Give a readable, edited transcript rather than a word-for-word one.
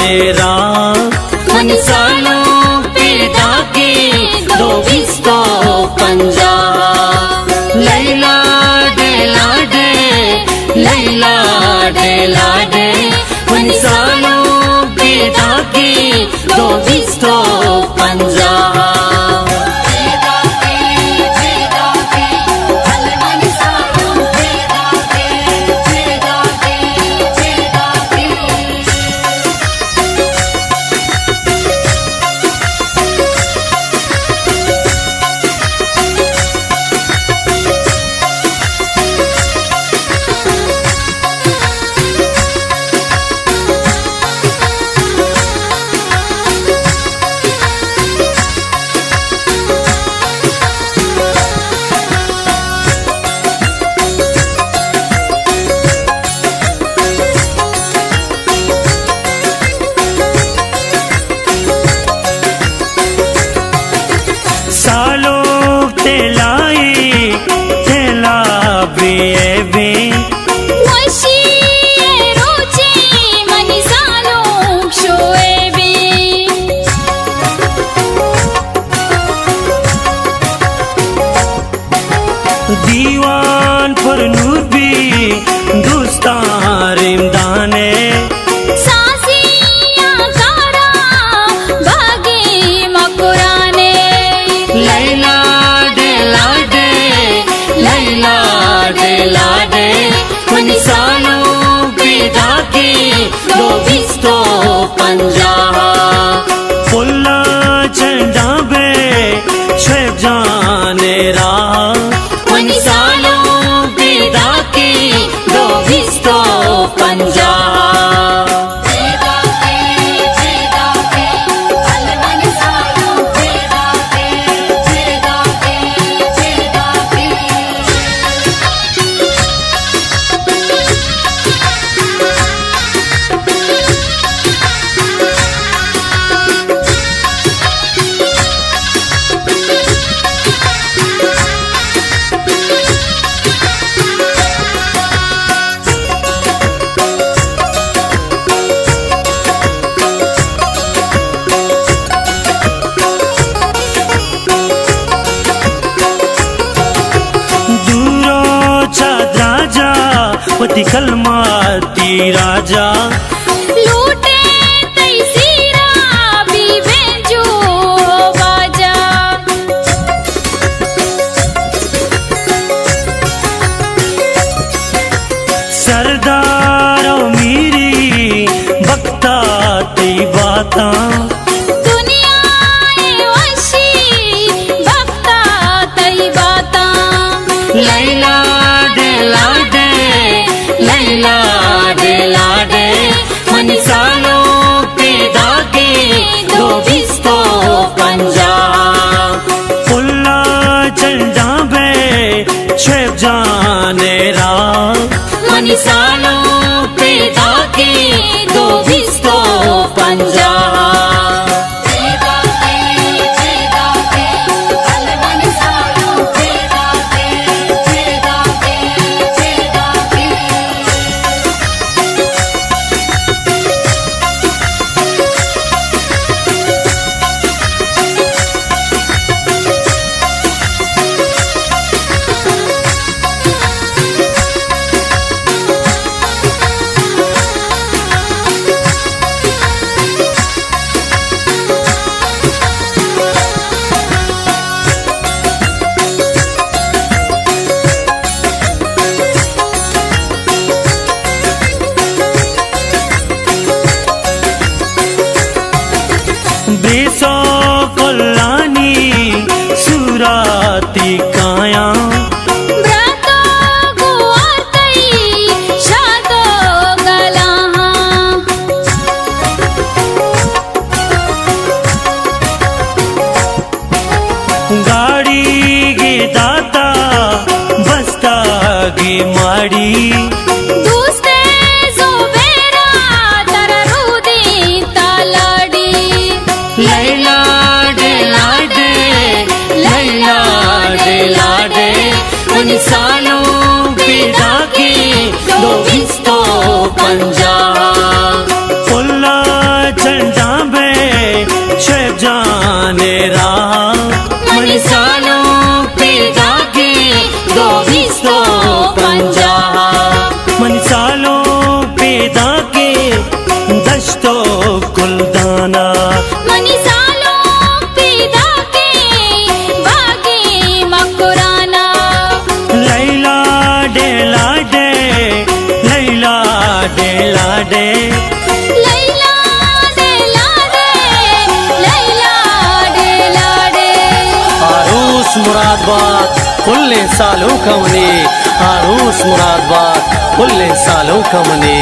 नेरा मनिसालो पैदा के दो बिस्तो पंजा लैला डे लाडे लैला डे लाडे मनिसालो पैदा के दो बिस्तो पंजा दीवान पर नूर भी दोस्तार इमदाने सासिया कारा भागे मकुराने लैला डे लाडे लैला डे लाडे मनिसालो पैदा के दो बिस्तो पंजा फुल्ला चंडा बे शेब जाने रा मनिसालो पैदा के दो बिस्तो पंजा पति कलमाती राजा लूटे तैसीरा बीबे जो बाजा सरदार मीरी बक्ता ती बाता दुनिया वशी बक्ता तई बाता लैला डे लाडे लैला डे लाडे मनिसालो पैदा के दो बिस्तो पंजा फुल्ला चंडा बे शेब जाने रा मनिसालो पैदा के दो बिस्तो पंजा बेसो कल्याणी सुराती काया ब्रतो गुआतई शादो गलाहा गाड़ी गे दाता बस्ता गे माड़ी दूसरे जुबेरा तररुदी तालाडी लैला डे लाडे लैला डे लाडे मनिसालो पैदा के दो बिस्तो पंजा फुल्ला मनी सालों पिदा के बागी मकुराना। लैला डे लाडे, लैला डे लाडे, लैला डे लाडे, लैला डे लाडे। आरूस मुरादबाद कुल्ले सालों कमनी, आरूस मुरादबाद कुल्ले सालों कमनी।